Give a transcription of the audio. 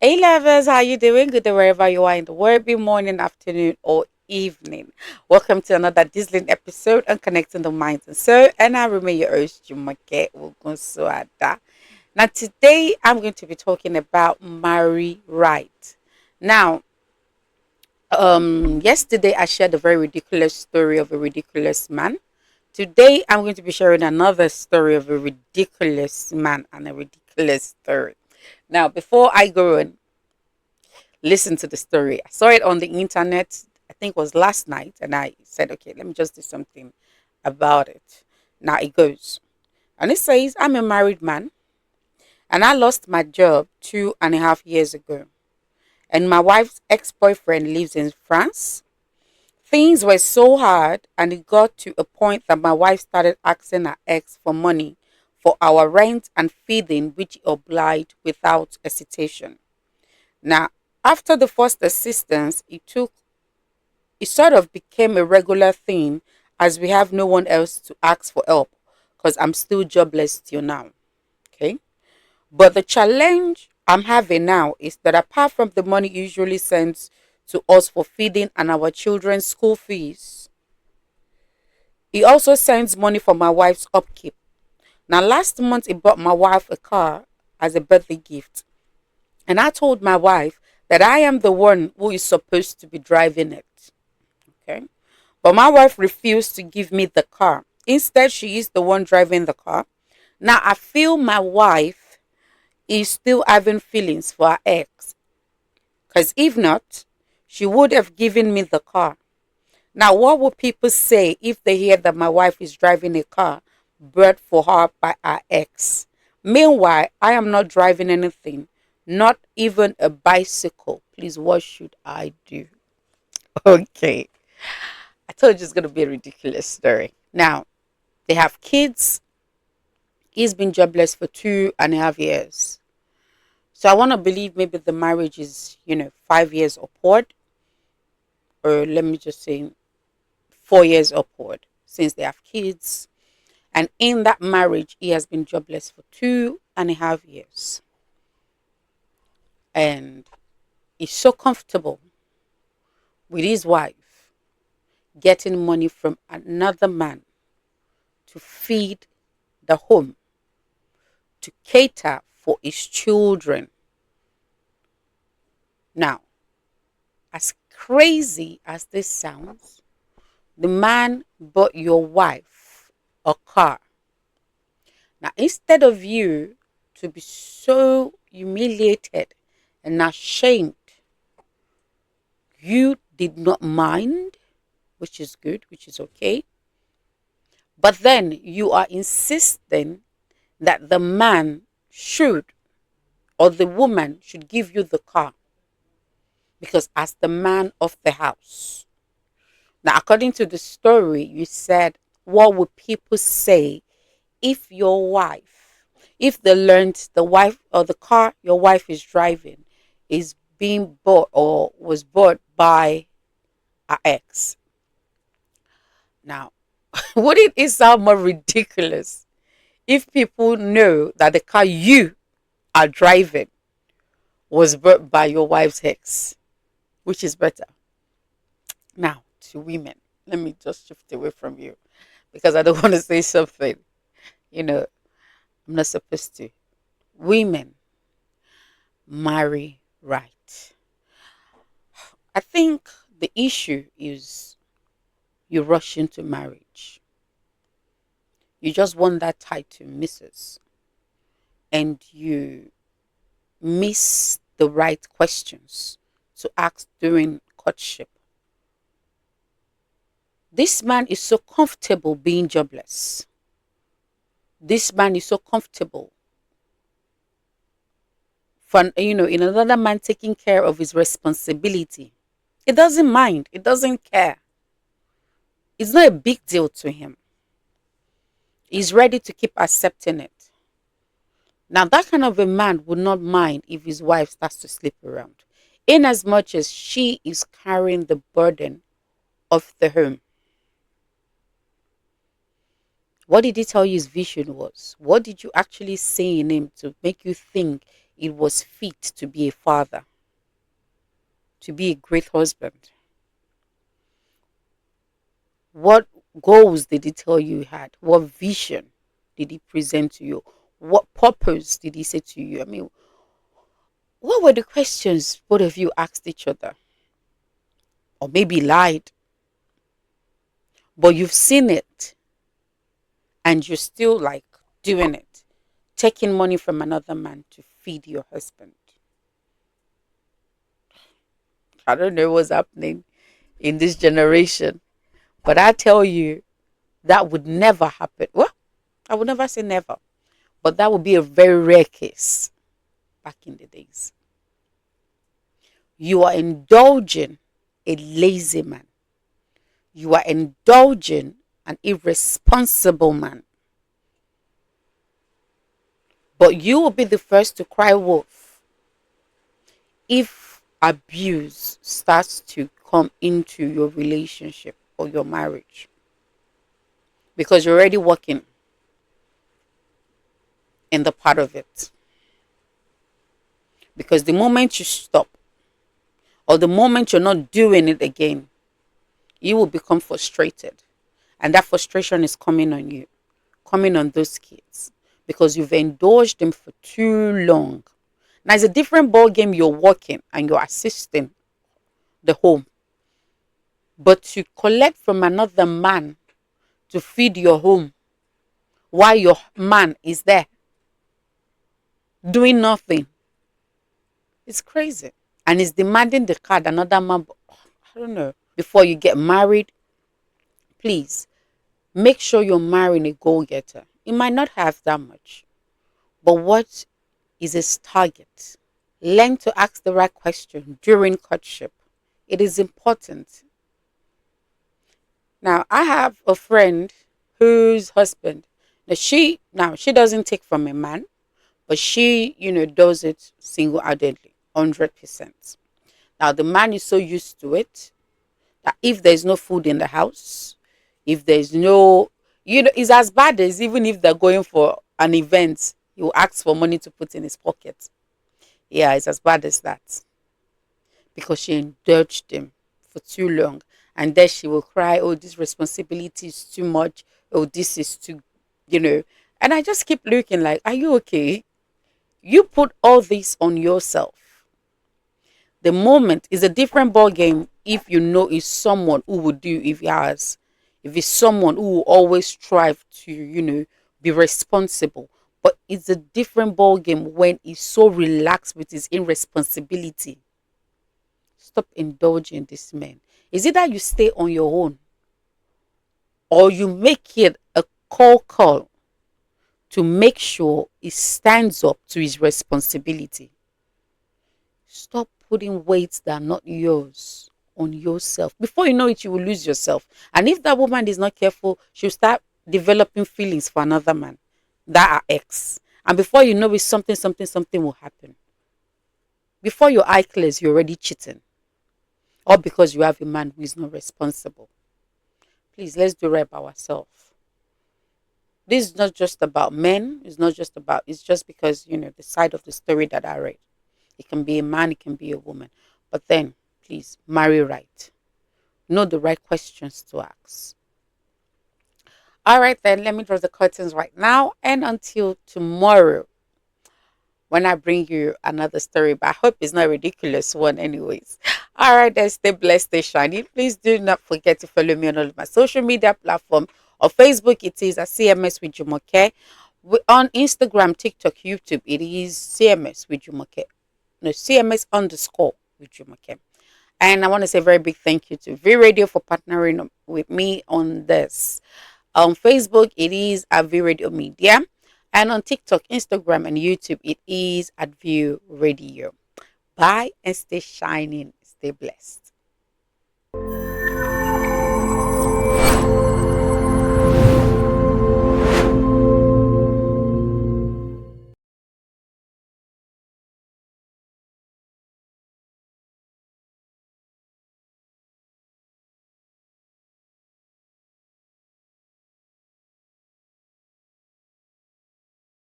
Hey lovers, how you doing? Good day wherever you are in the world, be morning, afternoon, or evening. Welcome to another Disney episode on Connecting the Mind and Soul. And I remain your host, Jumoke Ogunsuada. Now today I'm going to be talking about marry right. Now, yesterday I shared a very ridiculous story of a ridiculous man. Today I'm going to be sharing another story of a ridiculous man and a ridiculous story. Now, before I go on, listen to the story. I saw it on the internet, I think it was last night, and I said, okay, let me just do something about it. Now it goes. And it says, I'm a married man and I lost my job 2.5 years ago. And my wife's ex boyfriend lives in France. Things were so hard, and it got to a point that my wife started asking her ex for money for our rent and feeding, which he obliged without hesitation. Now, after the first assistance, it sort of became a regular thing as we have no one else to ask for help because I'm still jobless till now. Okay. But the challenge I'm having now is that apart from the money he usually sends to us for feeding and our children's school fees, he also sends money for my wife's upkeep. Now, last month, he bought my wife a car as a birthday gift. And I told my wife that I am the one who is supposed to be driving it. Okay. But my wife refused to give me the car. Instead, she is the one driving the car. Now, I feel my wife is still having feelings for her ex. Because if not, she would have given me the car. Now, what would people say if they hear that my wife is driving a car bought for her by her ex? Meanwhile, I am not driving anything, not even a bicycle. Please, what should I do? Okay. I told you it's going to be a ridiculous story. Now, they have kids. He's been jobless for 2.5 years. So I want to believe maybe the marriage is, 5 years upward, or let me just say 4 years upward since they have kids. And in that marriage, he has been jobless for 2.5 years. And he's so comfortable with his wife getting money from another man to feed the home, to cater for his children. Now, as crazy as this sounds, the man bought your wife a car. Now, instead of you to be so humiliated and ashamed, you did not mind, which is good, which is okay. But then you are insisting that the man should, or the woman should give you the car because as the man of the house. Now, according to the story, you said, what would people say if your wife, if they learned the wife or the car your wife is driving is being bought or was bought by her ex? Now, wouldn't it sound more ridiculous if people know that the car you are driving was bought by your wife's ex? Which is better? Now, to women, let me just shift away from you because I don't want to say something, you know, I'm not supposed to. Women, marry right. I think the issue is you rush into marriage. You just want that title, Mrs. And you miss the right questions to ask during courtship. This man is so comfortable being jobless. This man is so comfortable for in another man taking care of his responsibility. He doesn't mind. He doesn't care. It's not a big deal to him. He's ready to keep accepting it. Now, that kind of a man would not mind if his wife starts to sleep around, in as much as she is carrying the burden of the home. What did he tell you his vision was? What did you actually see in him to make you think it was fit to be a father, to be a great husband? What goals did he tell you he had? What vision did he present to you? What purpose did he say to you? I mean, what were the questions both of you asked each other? Or maybe lied, but you've seen it and you're still like doing it, taking money from another man to feed your husband. I don't know what's happening in this generation, but I tell you, that would never happen. Well, I would never say never, but that would be a very rare case back in the days. You are indulging a lazy man. You are indulging an irresponsible man. But you will be the first to cry wolf if abuse starts to come into your relationship or your marriage, because you're already working in the part of it. Because the moment you stop or the moment you're not doing it again, you will become frustrated. And that frustration is coming on you, coming on those kids, because you've indulged them for too long. Now it's a different ball game. You're working and you're assisting the home, but to collect from another man to feed your home while your man is there doing nothing, it's crazy. And it's demanding the card another man. I don't know. Before you get married, please make sure you're marrying a goal getter. He might not have that much, but what is his target? Learn to ask the right question during courtship. It is important. Now, I have a friend whose husband, now she doesn't take from a man, but she, does it single-handedly, 100%. Now, the man is so used to it that if there's no food in the house, if there's no, it's as bad as even if they're going for an event, he will ask for money to put in his pocket. Yeah, it's as bad as that, because she indulged him for too long. And then she will cry, oh, this responsibility is too much. Oh, this is too, you know. And I just keep looking like, are you okay? You put all this on yourself. The moment is a different ball game if you know it's someone who would do if he has. If it's someone who will always strive to, be responsible. But it's a different ball game when he's so relaxed with his irresponsibility. Stop indulging this man. Is it that you stay on your own or you make it a call to make sure he stands up to his responsibility? Stop putting weights that are not yours on yourself. Before you know it, you will lose yourself. And if that woman is not careful, she'll start developing feelings for another man that are ex. And before you know it, something will happen. Before your eye clears, you're already cheating. Or because you have a man who is not responsible. Please, let's do right by ourselves. This is not just about men. It's just because, the side of the story that I read. It can be a man, it can be a woman. But then, please, marry right. Know the right questions to ask. All right, then, let me draw the curtains right now. And until tomorrow, when I bring you another story, but I hope it's not a ridiculous one, anyways. All right, then, stay blessed, stay shiny. Please do not forget to follow me on all of my social media platforms. On Facebook, it is at CMS with Jumoke. On Instagram, TikTok, YouTube, it is CMS with Jumoke. No, CMS underscore with Jumoke. And I want to say a very big thank you to V Radio for partnering with me on this. On Facebook, it is at V Radio Media. And on TikTok, Instagram, and YouTube, it is at View Radio. Bye and stay shining. Stay blessed.